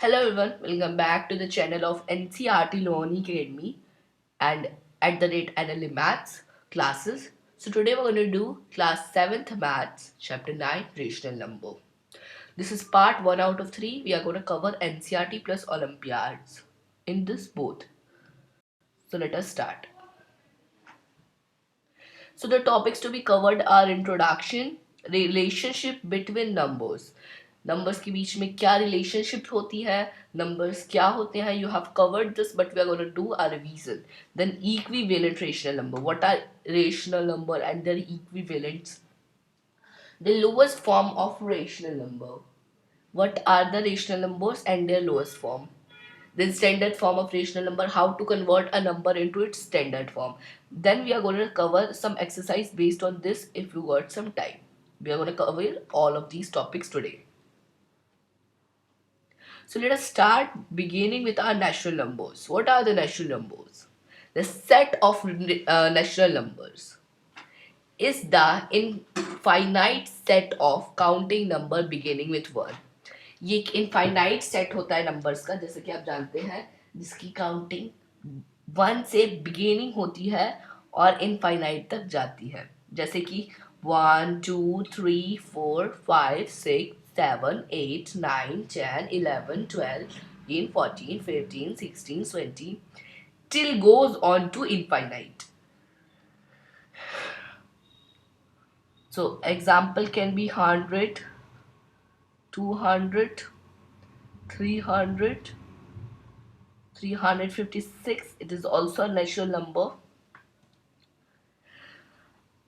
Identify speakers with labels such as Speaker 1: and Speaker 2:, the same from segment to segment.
Speaker 1: Hello everyone, welcome back to the channel of NCRT Learning Academy and at the rate NLE Maths classes. So today we're going to do class 7th Maths chapter 9 rational number. This is part 1 out of 3. We are going to cover NCRT plus Olympiads in this both. So let us start. So the topics to be covered are introduction, relationship between numbers. Numbers के बीच में क्या relationship होती है, numbers क्या होते हैं. You have covered this but we are gonna do a revision. Then equivalent rational number. What are rational number and their equivalents. The lowest form of rational number. What are the rational numbers and their lowest form? Then standard form of rational number, how to convert a number into its standard form. Then we are going to cover some exercise based on this if you got some time. We are going to cover all of these topics today. So let us start beginning with our natural numbers. What are the natural numbers? The set of natural numbers is the infinite set of counting number beginning with 1. ये एक infinite set होता है numbers का, जैसे कि आप जानते हैं, जिसकी काउंटिंग 1 से बिगिनिंग होती है और इनफाइनाइट तक जाती है. जैसे कि 1 2 3 4 5 6 7 8 9 10 11 12 13 14 15 16 20 till goes on to infinite. So example can be 100, 200, 300, 356. It is also a natural number.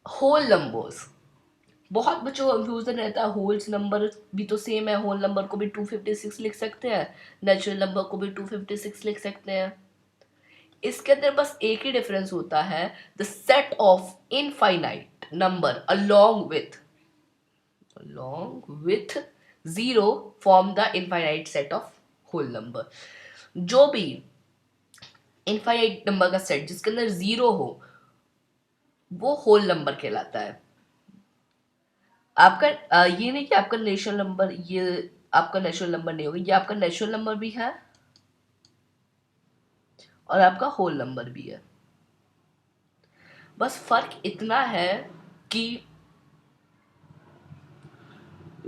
Speaker 1: Whole numbers. बहुत बच्चों को कंफ्यूजन रहता है, होल्स नंबर भी तो सेम है. होल नंबर को भी 256 लिख सकते हैं, नेचुरल नंबर को भी 256 लिख सकते हैं. इसके अंदर बस एक ही डिफरेंस होता है, the set of infinite number along with zero form the infinite set of whole number. जो भी इनफाइनाइट नंबर का सेट जिसके अंदर जीरो हो वो होल नंबर कहलाता है. आपका ये नहीं कि आपका नेचुरल नंबर, ये आपका नेचुरल नंबर नहीं होगा, ये आपका नेचुरल नंबर भी है और आपका होल नंबर भी है. बस फर्क इतना है कि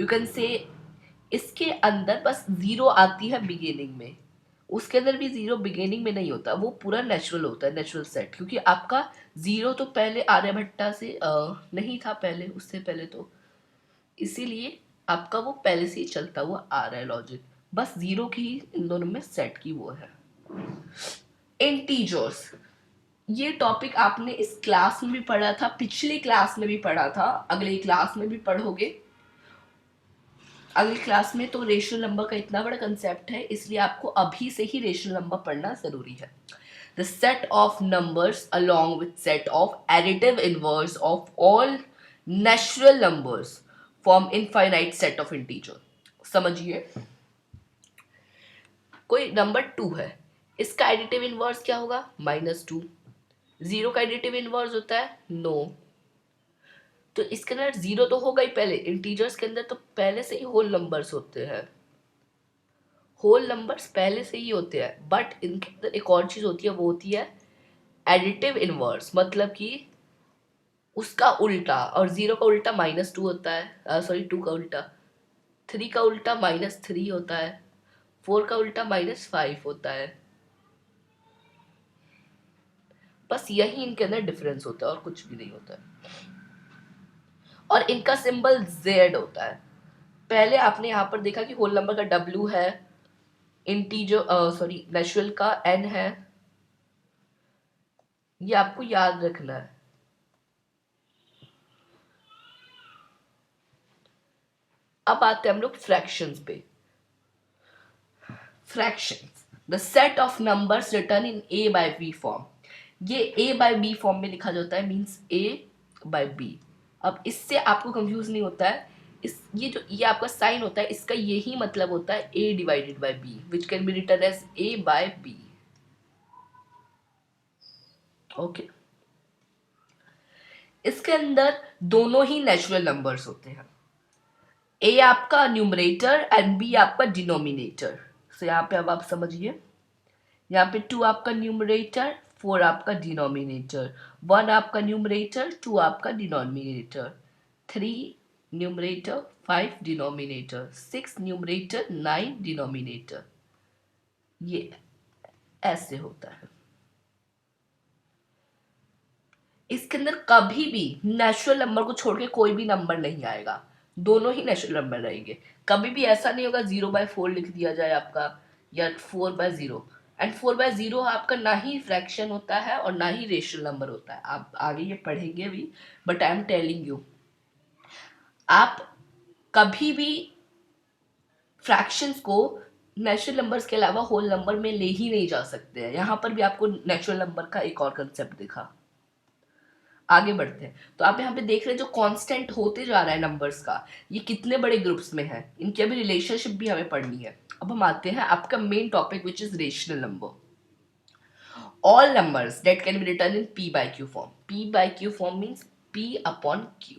Speaker 1: यू कैन से इसके अंदर बस जीरो आती है बिगिनिंग में, उसके अंदर भी जीरो बिगिनिंग में नहीं होता, वो पूरा नेचुरल होता है, नेचुरल सेट. क्योंकि आपका जीरो तो पहले आर्यभट्टा से नहीं था, पहले उससे पहले तो, इसीलिए आपका वो पहले से ही चलता हुआ आ रहा है लॉजिक. बस जीरो की इन दोनों में सेट की वो है. इंटीजर्स. ये टॉपिक आपने इस क्लास में भी पढ़ा था, पिछली क्लास में भी पढ़ा था, अगली क्लास में भी पढ़ोगे. अगली क्लास में तो रेशनल नंबर का इतना बड़ा कंसेप्ट है, इसलिए आपको अभी से ही रेशनल नंबर पढ़ना जरूरी है. The set of numbers along with set of additive inverse of all natural numbers form infinite set of integer. समझिए, कोई नंबर 2 है, इसका एडिटिव इनवर्स क्या होगा? -2. जीरो का एडिटिव इनवर्स होता है नो. तो इसके अंदर जीरो तो होगा ही पहले, इंटीजर्स के अंदर तो पहले से ही होल नंबर्स होते हैं, होल नंबर्स पहले से ही होते हैं. बट इनके अंदर एक और चीज होती है, वो होती है एडिटिव इनवर्स. मतलब कि उसका उल्टा, और जीरो का उल्टा -2 होता है, सॉरी 2 का उल्टा, 3 का उल्टा -3 होता है, 4 का उल्टा -5 होता है. बस यही इनके अंदर डिफरेंस होता है और कुछ भी नहीं होता है. और इनका सिंबल Z होता है. पहले आपने यहाँ पर देखा कि होल नंबर का W है, इंटीजर सॉरी नेचुरल का N है, ये आपको याद रखना है. अब आते हैं हम लोग फ्रैक्शंस पे. Fractions, the set of numbers return in A by B form. ये A by B फॉर्म में लिखा जाता है, मींस A by B. अब इससे आपको कंफ्यूज नहीं होता है, ये आपका साइन होता है, इसका यही मतलब होता है A divided by B, which can be written as A by B. Okay. इसके अंदर दोनों ही नेचुरल नंबर्स होते हैं. A आपका न्यूमरेटर एंड B आपका डिनोमिनेटर. सो यहाँ पे अब आप समझिए, यहाँ पे 2 आपका न्यूमरेटर, 4 आपका डिनोमिनेटर, 1 आपका न्यूमरेटर, 2 आपका denominator, 3 numerator, 5 denominator, 6 numerator, 9 denominator. ये ऐसे होता है। इसके अंदर कभी भी नेचुरल नंबर को छोड़ के कोई भी नंबर नहीं आएगा, दोनों ही नेचुरल नंबर रहेंगे। कभी भी ऐसा नहीं होगा 0/4 लिख दिया जाए आपका, या 4/0। एंड 4/0 आपका ना ही फ्रैक्शन होता है और ना ही रेशनल नंबर होता है, आप आगे ये पढ़ेंगे भी, but I am telling you, आप कभी भी फ्रैक्शंस को नेचुरल नंबर्स के अलावा होल नंबर में ले ही नहीं जा सकते हैं। यहाँ पर भी आपको नेचुरल नंबर का एक और कंसेप्ट दिखा। आगे बढ़ते हैं, तो आप यहाँ पे देख रहे हैं जो कांस्टेंट होते जा रहा है नंबर्स का, ये कितने बड़े ग्रुप्स में है, इनकी अभी रिलेशनशिप भी हमें पढ़नी है। अब हम आते हैं आपका main topic which is rational number. All numbers that can be written in p/q form. p/q form means p/q,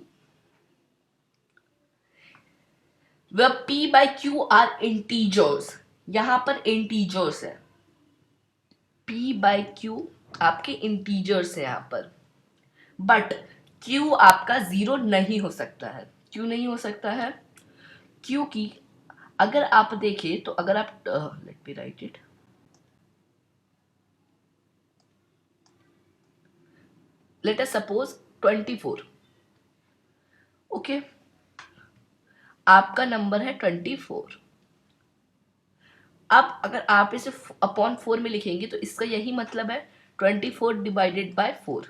Speaker 1: where p/q are integers. यहां पर इंटीजर्स है, p/q आपके इंटीजर्स है यहाँ पर, बट q आपका 0 नहीं हो सकता है। क्यों नहीं हो सकता है? क्योंकि अगर आप देखें तो अगर आप let me right it, late us suppose 24, okay, आपका नंबर है 24। अब अगर आप इसे अपॉन 4 में लिखेंगे तो इसका यही मतलब है 24 divided by 4,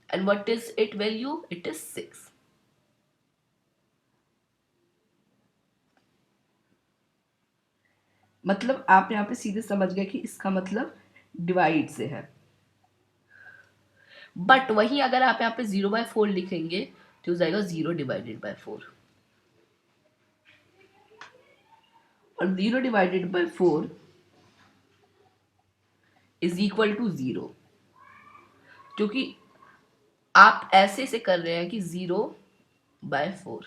Speaker 1: and what is it value? It is 6। मतलब आप यहाँ पे सीधे समझ गए कि इसका मतलब डिवाइड से है। बट वही अगर आप यहाँ पे 0/4 लिखेंगे तो हो जाएगा 0 डिवाइडेड बाय 4, और 0 divided by 4 is equal to 0, क्योंकि आप ऐसे से कर रहे हैं कि 0/4,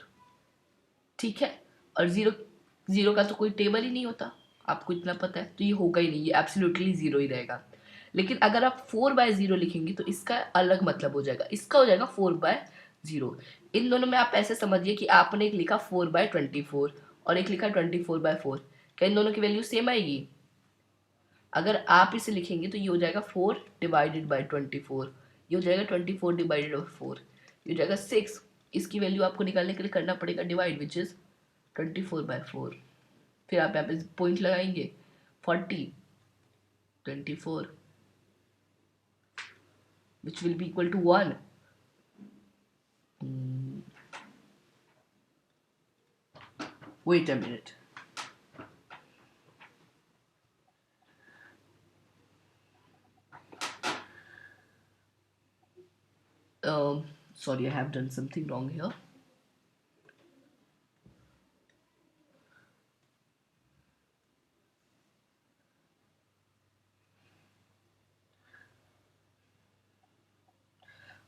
Speaker 1: ठीक है, और 0 का तो कोई टेबल ही नहीं होता, आपको इतना पता है, तो ये होगा ही नहीं, ये एब्सोल्युटली 0 ही रहेगा। लेकिन अगर आप 4/0 लिखेंगे तो इसका अलग मतलब हो जाएगा, इसका हो जाएगा 4/0। इन दोनों में आप ऐसे समझिए कि आपने एक लिखा 4/24 और एक लिखा 24/4, क्या इन दोनों की वैल्यू सेम आएगी? अगर आप इसे लिखेंगे तो ये हो जाएगा 4 डिवाइडेड बाई 24, ये हो जाएगा 24 डिवाइडेड बाई 4, ये हो जाएगा 6। इसकी वैल्यू आपको निकालने के लिए करना पड़ेगा डिवाइड, विच इज 24/4। फिर आप यहाँ पे पॉइंट लगाएंगे 40, 24, which will be equal to 1. Wait a minute. Sorry, I have done something wrong here.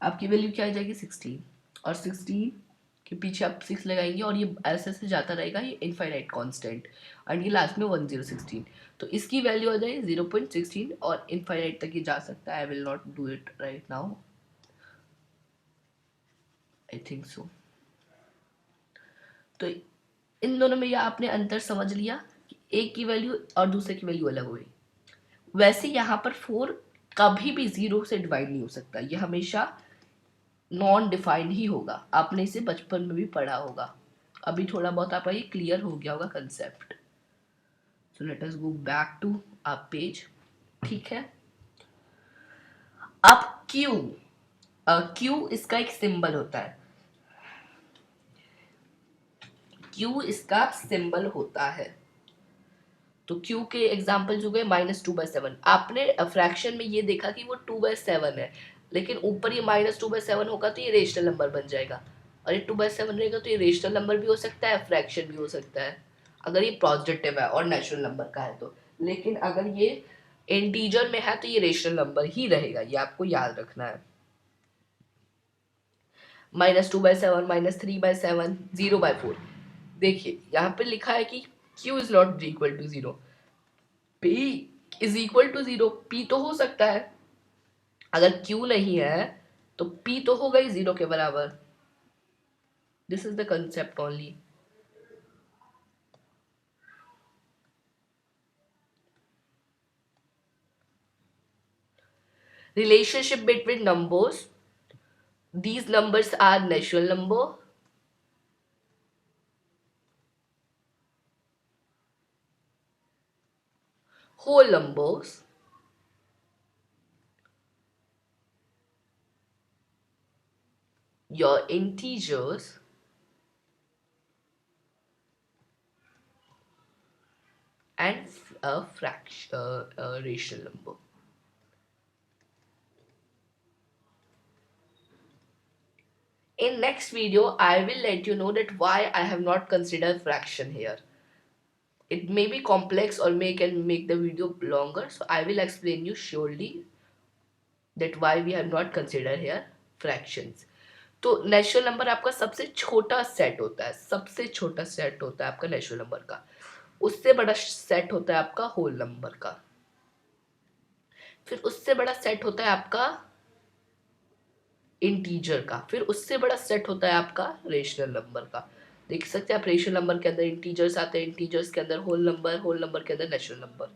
Speaker 1: आपकी वैल्यू क्या आ जाएगी 16, और 16 के पीछे आप 6 लगाएंगे और ये ऐसे ऐसे जाता रहेगा, ये इनफाइनाइट कांस्टेंट, एंड ये लास्ट में 1016, तो इसकी वैल्यू आ जाएगी 0.16 और इनफाइनाइट तक ये जा सकता है। I will not do it right now, I think so. तो इन दोनों में ये आपने अंतर समझ लिया कि एक की वैल्यू और दूसरे की वैल्यू अलग हुई। वैसे यहाँ पर 4 कभी भी 0 से डिवाइड नहीं हो सकता, ये हमेशा नॉन डिफाइंड ही होगा। आपने इसे बचपन में भी पढ़ा होगा, अभी थोड़ा बहुत आपका ये क्लियर हो गया होगा concept. So let us go back to our page, ठीक है। अब क्यू इसका एक सिंबल होता है, क्यू इसका सिंबल होता है। तो क्यू के एग्जाम्पल हो गए -2/7। आपने फ्रैक्शन में ये देखा कि वो 2/7 है, लेकिन ऊपर ये -2/7 होगा तो ये रेशनल नंबर बन जाएगा, और ये 2/7 रहेगा तो ये रेशनल नंबर भी हो सकता है, फ्रैक्शन भी हो सकता है, अगर ये पॉजिटिव है और नेचुरल नंबर का है तो। लेकिन अगर ये इंटीजर में है तो ये रेशनल नंबर ही रहेगा, ये आपको याद रखना है। -2/7, -3/7, 0/4। देखिए यहाँ पे लिखा है कि q is not equal to 0, p is equal to 0, p तो हो सकता है, अगर q नहीं है तो p तो होगा ही 0 के बराबर. This is the concept only. Relationship between numbers. These numbers are natural number. Whole numbers. Your integers. And a fraction, a rational number. In next video, I will let you know that why I have not considered fraction here. It may be complex or can make the video longer, so I will explain you surely that why we have not considered here fractions. तो natural number आपका सबसे छोटा set होता है, सबसे छोटा set होता है आपका नेचुरल नंबर का. उससे बड़ा सेट होता है आपका होल नंबर का. फिर उससे बड़ा सेट होता है आपका इंटीजर का. फिर उससे बड़ा सेट होता है आपका रेशनल नंबर का. देख सकते हैं आप, रेशनल नंबर के अंदर इंटीजर्स आते हैं, इंटीजर्स के अंदर होल नंबर, होल नंबर के अंदर नेचुरल नंबर.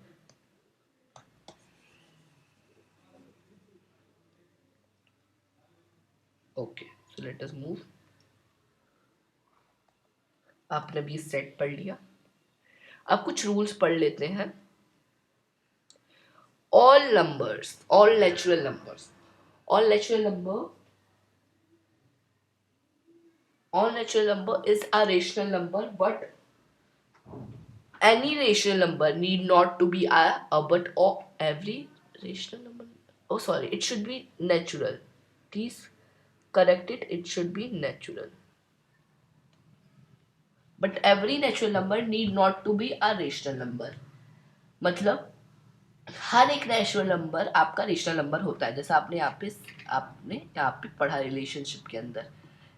Speaker 1: ओके, सो लेट अस मूव. आपने भी सेट पढ़ लिया. अब कुछ रूल्स पढ़ लेते हैं. All numbers, all natural numbers, all natural number all natural number is a rational number, but any rational number need not to be a but or every rational number, oh sorry, it should be natural. Please correct it, it should be natural. But every natural number need not to be a rational number. मतलब हर एक natural number आपका rational number होता है, जैसा आपने यहाँ पे पढ़ा रिलेशनशिप के अंदर.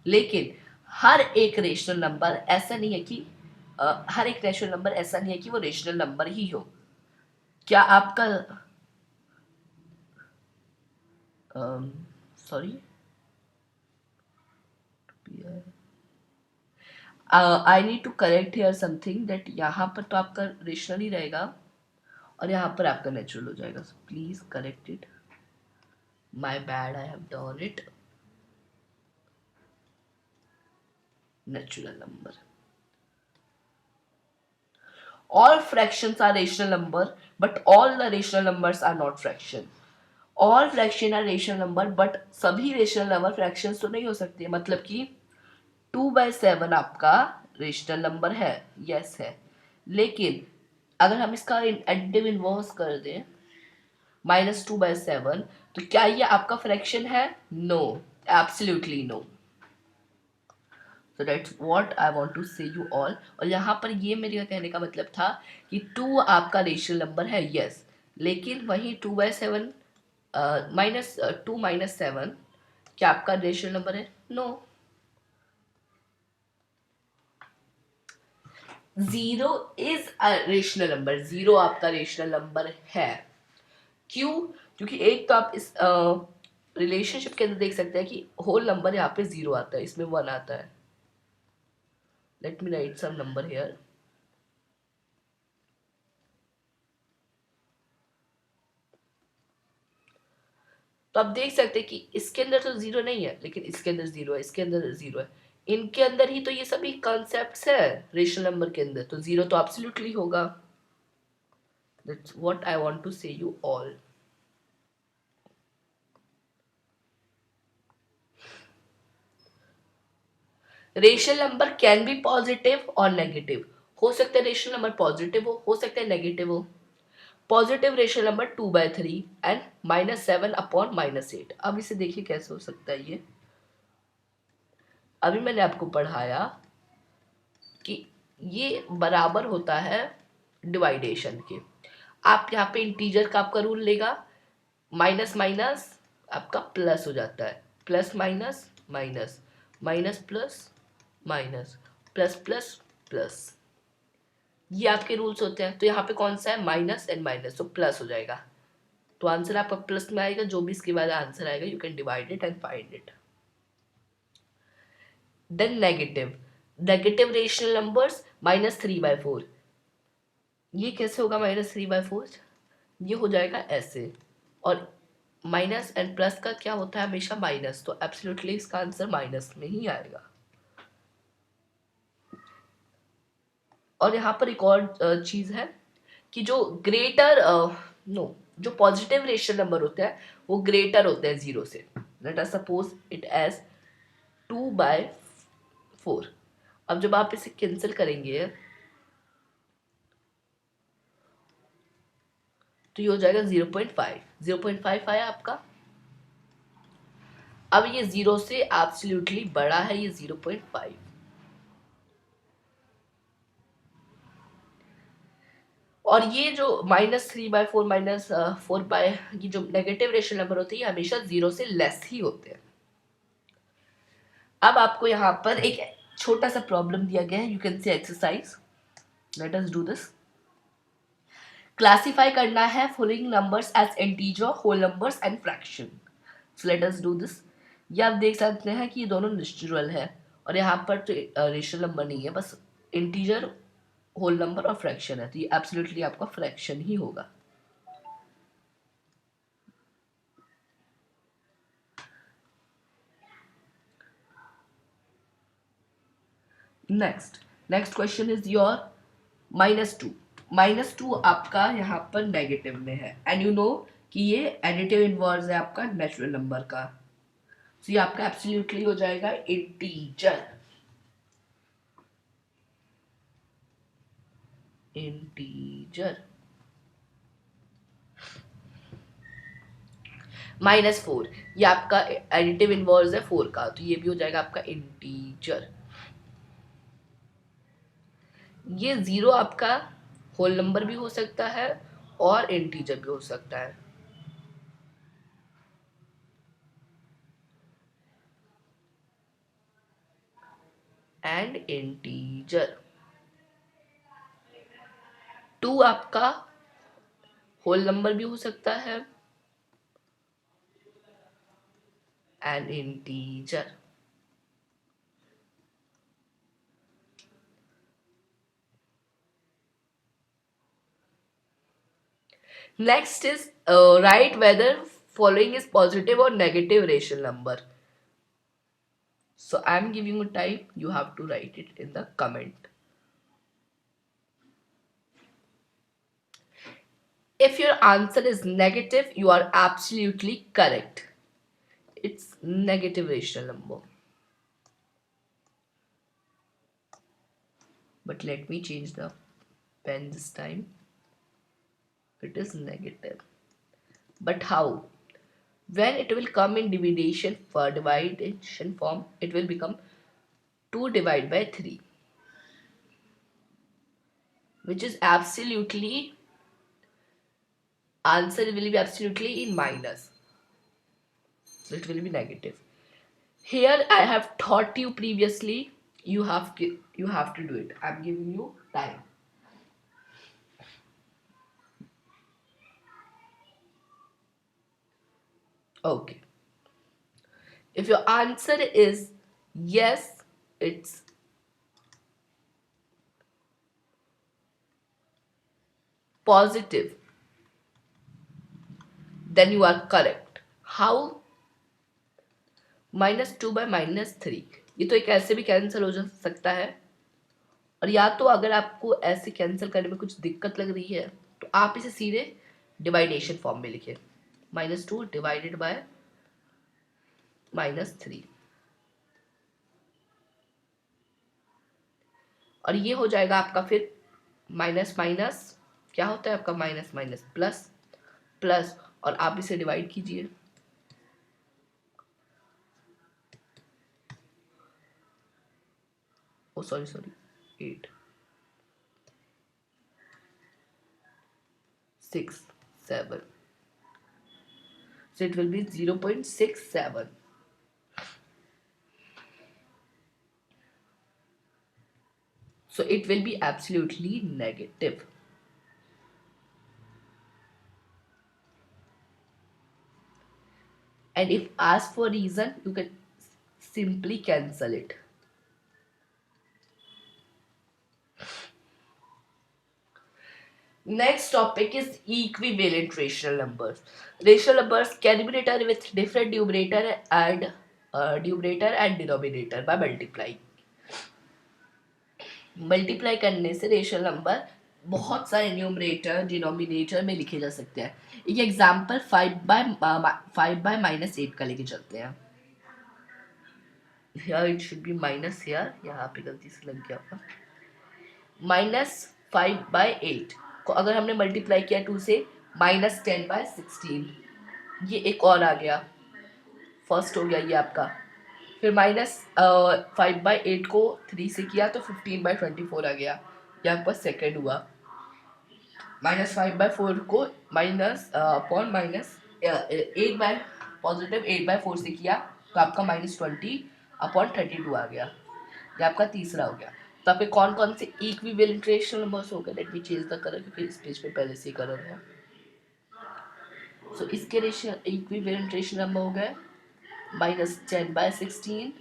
Speaker 1: लेकिन हर एक रेशनल नंबर ऐसा नहीं है कि हर एक नेचुरल नंबर ऐसा नहीं है कि वो रेशनल नंबर ही हो. क्या आपका sorry, I need to correct here something, that यहाँ पर तो आपका रेशनल ही रहेगा और यहाँ पर आपका नेचुरल हो जाएगा. So please correct it. My bad, I have done it. Natural number. All fractions are rational number, but all the rational numbers are not fraction. All fraction are rational number, but सभी rational number fractions तो नहीं हो सकते. मतलब कि 2/7 आपका rational number है, yes है. लेकिन अगर हम इसका एडिटिव इनवर्स कर दें -2/7, तो क्या ये आपका फ्रैक्शन है? No, absolutely no. So that's what I want to say you all. और यहाँ पर ये मेरे कहने का मतलब था कि 2 आपका रेशनल नंबर है, yes, लेकिन वही 2/7 -2 - 7 क्या आपका रेशनल नंबर है? No. 0 is a rational number. 0 आपका रेशनल नंबर है. क्यों? क्योंकि एक तो आप इस रिलेशनशिप के अंदर देख सकते हैं कि होल नंबर यहाँ पे 0 आता है, इसमें 1 आता है. Let me write some number here. तो आप देख सकते हैं कि इसके अंदर तो 0 नहीं है, लेकिन इसके अंदर 0 है, इसके अंदर 0 है. इनके अंदर ही तो ये सभी कॉन्सेप्ट्स है रेशनल नंबर के अंदर, तो 0 तो एब्सोल्युटली होगा. That's what I want to say you all. Rational number can be positive और नेगेटिव. हो सकता है रेशनल नंबर पॉजिटिव हो सकता है नेगेटिव हो. Positive rational number 2/3 and -7/-8. अब इसे देखिए कैसे हो सकता है ये. अभी मैंने आपको पढ़ाया कि ये बराबर होता है डिवाइडेशन के. आप यहाँ पे इंटीजर का आपका रूल लेगा, माइनस माइनस आपका प्लस हो जाता है, plus minus minus, minus plus minus, plus plus plus. ये आपके रूल्स होते हैं। तो यहाँ पे कौन सा है, माइनस एंड माइनस, तो प्लस हो जाएगा। तो आंसर आपका प्लस में आएगा। जो भी इसके बाद आंसर आएगा you can divide it and find it. Then negative, negative rational numbers -3/4। ये कैसे होगा -3/4? ये हो जाएगा ऐसे, और माइनस एंड प्लस का क्या होता है हमेशा माइनस, तो एब्सोल्युटली इसका आंसर माइनस में ही आएगा। और यहाँ पर एक और चीज है कि जो ग्रेटर नो जो पॉजिटिव रेशनल नंबर होते हैं वो ग्रेटर होते हैं 0 से। Let us suppose it as 2/4। अब जब आप इसे कैंसिल करेंगे तो ये हो जाएगा 0.5। 0.5 आया आपका। अब ये 0 से एब्सोल्युटली बड़ा है, ये 0.5। और ये जो -3/4 -4 ये जो नेगेटिव रेशनल नंबर होते हैं ये हमेशा 0 से लेस ही होते हैं। अब आपको यहाँ पर एक छोटा सा प्रॉब्लम दिया गया है, you can see exercise. Let us do this. Classify करना है following numbers as integer, whole numbers and fraction. So let us do this. ये आप देख सकते हैं कि ये दोनों नेचुरल है, और यहाँ पर तो रेशनल नंबर नहीं है, बस इंटीजर, होल नंबर और फ्रैक्शन है। तो ये एब्सोल्युटली आपका फ्रैक्शन ही होगा। Next question is your -2। -2 आपका यहाँ पर नेगेटिव में है, एंड यू नो कि ये एडिटिव इनवर्स है आपका नेचुरल नंबर का। तो ये आपका एब्सोल्युटली हो जाएगा इंटीजर। इंटीजर। -4 ये आपका एडिटिव इनवर्स है 4 का, तो ये भी हो जाएगा आपका इंटीजर। ये 0 आपका होल नंबर भी हो सकता है और इंटीजर भी हो सकता है। And integer. 2 आपका होल नंबर भी हो सकता है and integer. Next is write whether following is positive or negative rational number. So I am giving you time. You have to write it in the comment. If your answer is negative, you are absolutely correct. It's negative rational number. But let me change the pen this time. It is negative. But how? When it will come in division form, it will become 2 divided by 3, which is absolutely, answer will be absolutely in minus. So it will be negative. Here I have taught you previously. You have to do it. I'm giving you time. Okay. If your answer is yes, it's positive, then you are correct. How? -2/-3, ये तो एक ऐसे भी cancel हो जा सकता है, और या तो अगर आपको ऐसे कैंसिल करने में कुछ दिक्कत लग रही है तो आप इसे सीधे डिवाइडेशन फॉर्म में लिखे। -2 डिवाइडेड बाय -3, और ये हो जाएगा आपका फिर माइनस माइनस, क्या होता है आपका माइनस माइनस प्लस, प्लस, और आप इसे डिवाइड कीजिए। ओ sorry 8 6 7, so it will be 0.67. So it will be absolutely negative. And if asked for reason, you can simply cancel it. Next topic is equivalent rational numbers. Rational numbers can be written with different numerator and denominator by multiplying. Multiply करने से rational number बहुत सारे numerator denominator में लिखे जा सकते हैं. एक एग्जांपल 5/-8 का लेके चलते हैं. Here it should be minus here. यहाँ पे गलती से लग गया था. -5/8 को अगर हमने मल्टीप्लाई किया 2 से, -10/16. ये एक और आ गया, फर्स्ट हो गया ये आपका. फिर -5/8 को 3 से किया तो 15/24 आ गया, ये आपका सेकेंड हुआ. -5/4 को माइनस अपॉन माइनस 8/4 से किया तो आपका -20/32 आ गया, ये आपका तीसरा हो गया. तो आपके कौन कौन से इक्विवेलेंट रेशनल नंबर्स हो गए. Let me change the colour क्योंकि इस पेज पे पहले से कलर है. सो इसके रेशनल इक्विवेलेंट रेशनल नंबर हो गए -10/16,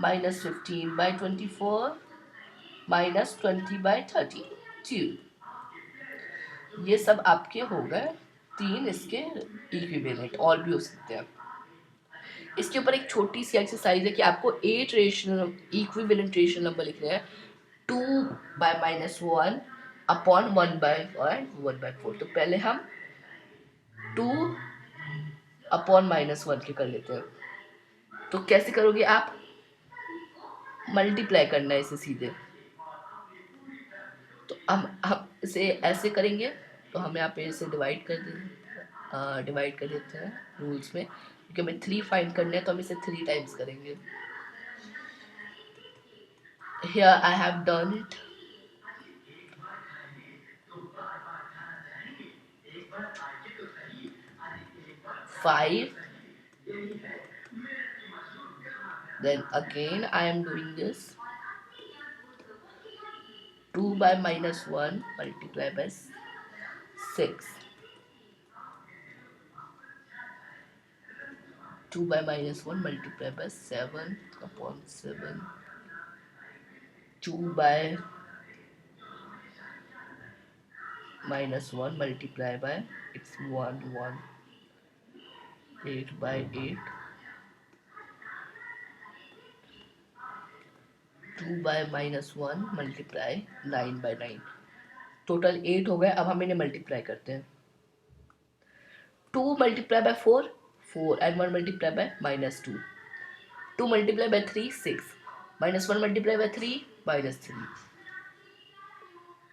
Speaker 1: -15/24, -20/32. ये सब आपके हो गए तीन इसके इक्विवेलेंट, और भी हो सकते हैं. इसके ऊपर एक छोटी सी एक्सरसाइज है कि आपको 8 रेशनल इक्विवेलेंट रेशनल नंबर लिखने हैं 2/-1 अपॉन 1/1/4. तो पहले हम 2 अपॉन -1 के कर लेते हैं. तो कैसे करोगे आप, मल्टीप्लाई करना है इसे सीधे. तो हम इसे ऐसे करेंगे. तो हम यहाँ पे इसे डिवाइड कर देते हैं रूल्स में, क्योंकि हमें 3 फाइंड करने हैं तो हम इसे 3 टाइम्स करेंगे. Here I have done it. Five. Then again I am doing this. 2/-1 multiplied by 6. 2/-1 multiplied by 7 upon 7. 2/-1 multiplied by, it's 1 1. 8/8. 2/-1 multiply 9/9. Total 8 हो गए. अब हम इन्हें मल्टीप्लाई करते हैं. 2 multiplied by 4, 4, and 1 multiplied by -2. 2 multiplied by 3, 6. -1 multiplied by 3, -3.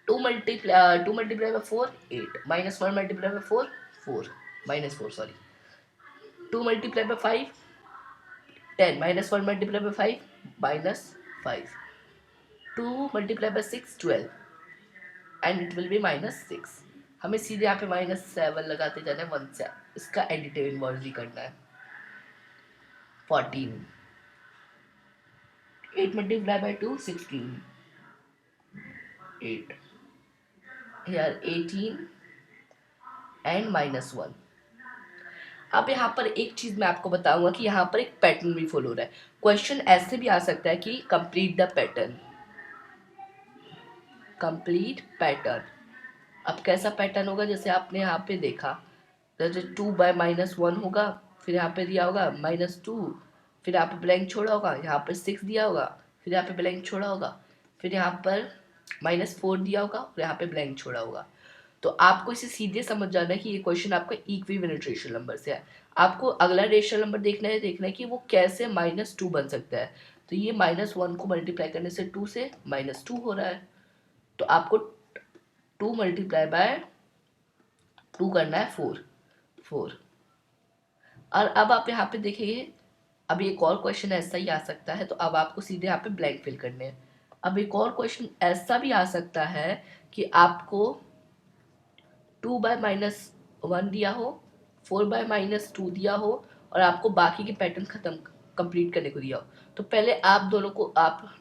Speaker 1: 2 multiplied by 4, 8. -1 multiplied by 4, 4. -4, sorry. 2 multiplied by 5, 10. -1 multiplied by 5, -5. 2 multiplied by 6, 12. And it will be -6. हमें सीधे यहाँ पे -7 लगाते जाना है 1 से. इसका एडिटिव इन्वर्स करना है. 14. 8 multiplied by 2, 16. 8. Here 18 and -1. अब यहाँ पर एक चीज मैं आपको बताऊंगा कि यहाँ पर एक पैटर्न भी फॉलो हो रहा है. क्वेश्चन ऐसे भी आ सकता है कि complete the pattern. Complete pattern. अब कैसा पैटर्न होगा, जैसे आपने यहाँ पे देखा, जैसे 2/-1 होगा, फिर यहाँ पे दिया होगा -2, फिर यहाँ पे ब्लैंक छोड़ा होगा, यहाँ पर 6 दिया होगा, फिर यहाँ पे ब्लैंक छोड़ा होगा, फिर यहाँ पर -4 दिया होगा और यहाँ पे ब्लैंक छोड़ा होगा. तो आपको इसे सीधे समझ जाना है कि ये क्वेश्चन आपका इक्विवेलेंट रेशनल नंबर से है. आपको अगला रेशनल नंबर देखना है कि वो कैसे -2 बन सकता है. तो ये -1 को मल्टीप्लाई करने से 2 से -2 हो रहा है. तो आपको 2 multiplied by 2 करना है 4. और अब आप यहाँ पे देखिए, अब एक और क्वेश्चन ऐसा ही आ सकता है. तो अब आपको सीधे यहाँ पे ब्लैंक फिल करने हैं. अब एक और क्वेश्चन ऐसा भी आ सकता है कि आपको 2/-1 दिया हो, 4/-2 दिया हो, और आपको बाकी के पैटर्न खत्म कंप्लीट करने को दिया हो, तो पहले आप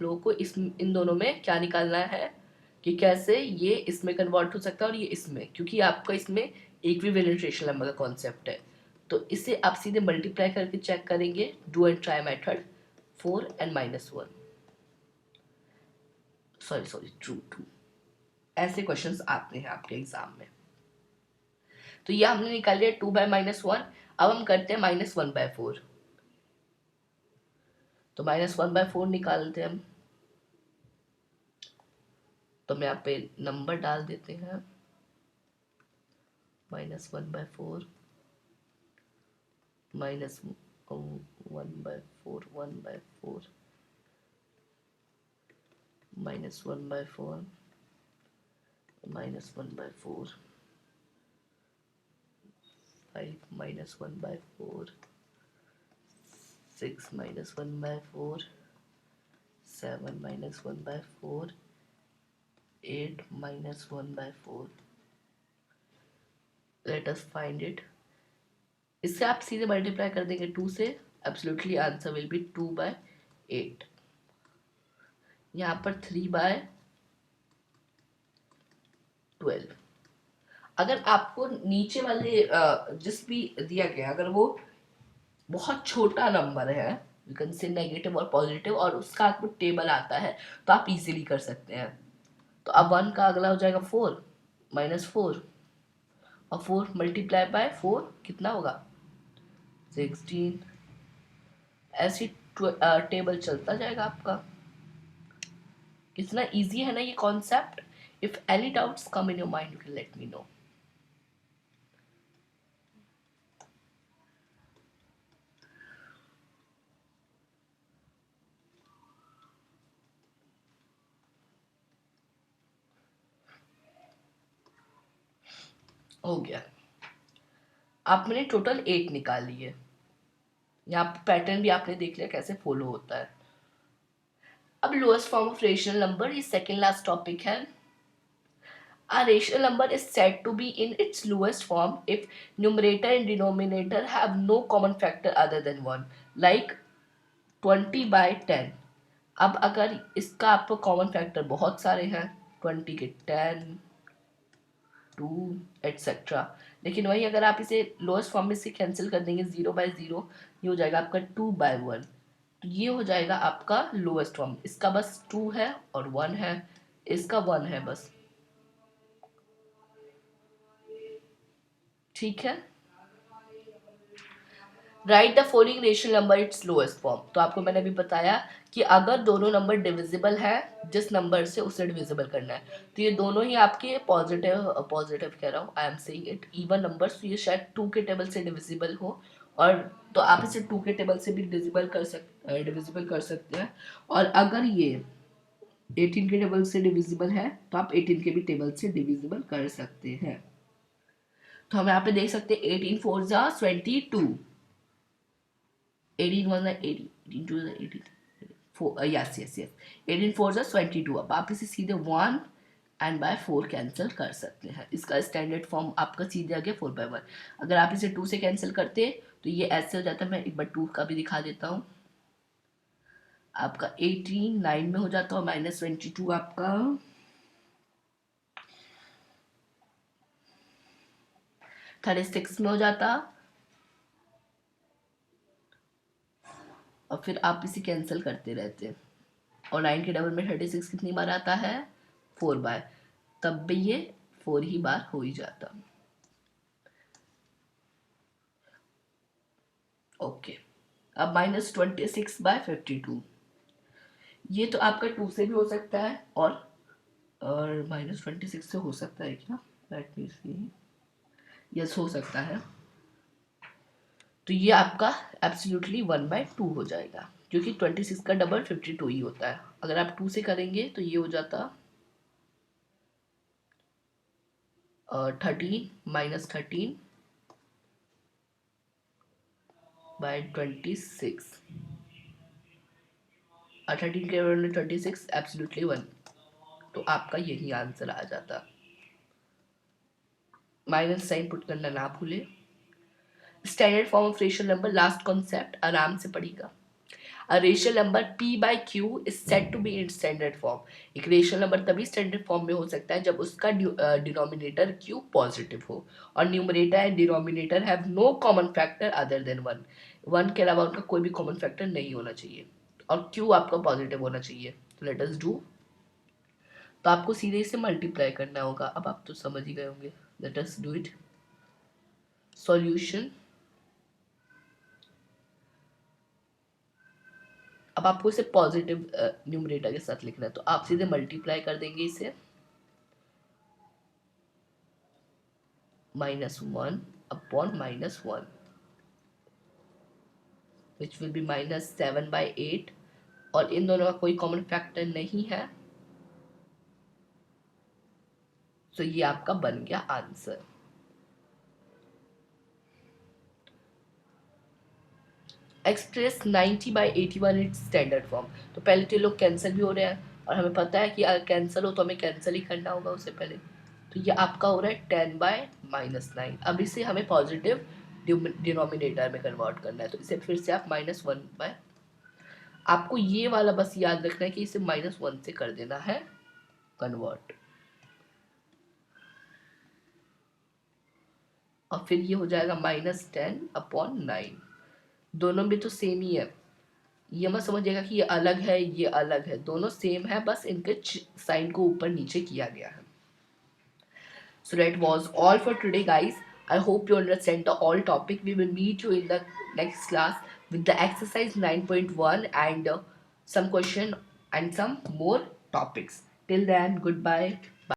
Speaker 1: लोगों को इन दोनों में क्या निकालना है कि कैसे ये इसमें कन्वर्ट हो सकता है और ये इसमें, क्योंकि आपका इसमें इक्विवेलेंट रेशनल नंबर का कॉन्सेप्ट है। तो इसे आप सीधे मल्टीप्लाई करके चेक करेंगे, do and try method, 4 and -1, sorry true true, ऐसे क्वेश्चंस आते हैं आपके एग्जाम में। तो ये हमने निकाल लिया 2/-1। अब हम करते हैं -1/4। तो -1/4 निकालते हैं हम। तो मैं यहाँ पे नंबर डाल देते हैं, -1/4, -1/4, 1/4, -1/4, -1/4, 5 -1/4, 6 -1/4, 7 -1/4, 8 -1/4। Let us find it. इससे आप सीधे मल्टीप्लाई कर देंगे 2 से, एब्सोल्युटली आंसर विल बी 2/8। यहाँ पर 3/12। अगर आपको नीचे वाले जिस भी दिया गया, अगर वो बहुत छोटा नंबर है, यू कैन से नेगेटिव और पॉजिटिव, और उसका आपको टेबल आता है, तो आप इजीली कर सकते हैं। तो अब 1 का अगला हो जाएगा 4, -4, और 4 मल्टीप्लाई बाय 4 कितना होगा, 16। ऐसी टेबल चलता जाएगा आपका। कितना इजी है ना ये concept. If any doubts come in your mind, you can let me know. हो गया। आपने टोटल 8 निकाल लिए। यहाँ पैटर्न भी आपने देख लिया कैसे फॉलो होता है। अब lowest form of rational number, ये सेकेंड लास्ट टॉपिक है। A rational number is said to be in its lowest form if numerator and denominator have no common factor other than 1, like 20/10। अब अगर इसका आपको common factor बहुत सारे हैं, 20 के 10, 2 एटसेट्रा, लेकिन वही अगर आप इसे लोएस्ट फॉर्म में से कैंसिल कर देंगे 0/0, ये हो जाएगा आपका 2/1। तो ये हो जाएगा आपका लोएस्ट फॉर्म। इसका बस 2 है और 1 है, इसका 1 है बस। ठीक है। Right the following rational number it's lowest form. तो आपको मैंने अभी बताया कि अगर दोनों नंबर डिविजिबल है, जिस नंबर से उसे डिविजिबल करना है, तो ये दोनों ही आपके पॉजिटिव कह रहा हूँ, I am saying it, even numbers, तो ये शायद 2 के टेबल से डिविजिबल हो, और तो आप इसे 2 के टेबल से भी डिविजिबल कर सकते हैं। और अगर ये 18 के टेबल से डिविजिबल है, तो आप 18 के भी टेबल से डिविजिबल कर सकते हैं। तो हम यहाँ पे देख सकते हैं 18 4 जा 22, 18 1 18, 18 2 18, 4, yes 18 4 22। अब आप इसे सीधे 1 एंड बाय 4 कैंसिल कर सकते हैं। इसका स्टैंडर्ड फॉर्म आपका सीधे आ गया 4/1। अगर आप इसे 2 से कैंसिल करते तो ये ऐसे हो जाता है। मैं एक बार 2 का भी दिखा देता हूँ। आपका 18 9 में हो जाता है, -22 आपका 36 में हो जाता, और फिर आप इसे कैंसिल करते रहते हैं। और 9 के डबल में 36 कितनी बार आता है, 4 बार, तब भी ये 4 ही बार हो ही जाता। ओके। अब -26/52, ये तो आपका 2 से भी हो सकता है और -26 से हो सकता है क्या, लेट मी सी, यस हो सकता है। तो ये आपका एब्सोल्युटली 1/2 हो जाएगा, क्योंकि 26 का डबल 52 ही होता है। अगर आप 2 से करेंगे तो ये हो जाता 13 -13/26, 13 के 26 एब्सोल्युटली 1, तो आपका यही आंसर आ जाता। माइनस साइन पुट करना ना भूले। Standard form of rational number, last concept आराम से पढ़िएगा, A rational number p by q is said to be in standard form. एक रेशनल नंबर तभी स्टैंडर्ड फॉर्म में हो सकता है जब उसका डिनोमिनेटर q पॉजिटिव हो और numerator and denominator have no common factor other than one. One के अलावा उनका कोई भी कॉमन फैक्टर नहीं होना चाहिए और q आपका पॉजिटिव होना चाहिए. तो लेट अस डू. तो आपको सीधे से मल्टीप्लाई करना होगा. अब आप तो समझ ही गए होंगे. Late us do it. Solution. अब आपको इसे पॉजिटिव न्यूमरेटर के साथ लिखना है तो आप सीधे मल्टीप्लाई कर देंगे इसे. -1 upon -1 which will be -7/8 और इन दोनों का कोई कॉमन फैक्टर नहीं है. तो ये आपका बन गया answer. Express 90/81 it's standard form. तो पहले तो ये लोग कैंसिल भी हो रहे हैं और हमें पता है कि अगर कैंसिल हो तो हमें कैंसिल ही करना होगा उससे पहले. तो ये आपका हो रहा है 10/-9. अब इसे हमें पॉजिटिव डिनोमिनेटर में कन्वर्ट करना है तो इसे फिर से आप -1/. आपको ये वाला बस याद रखना है कि इसे -1 से कर देना है कन्वर्ट और फिर ये हो जाएगा -10/9. दोनों भी तो सेम ही है. ये मत समझिएगा कि ये अलग है ये अलग है. दोनों सेम है बस इनके साइन को ऊपर नीचे किया गया है. So that was all for today, guys. I hope you understand the all topic. We will meet you in the next class with the exercise 9.1 and some question and some more topics. Till then, goodbye.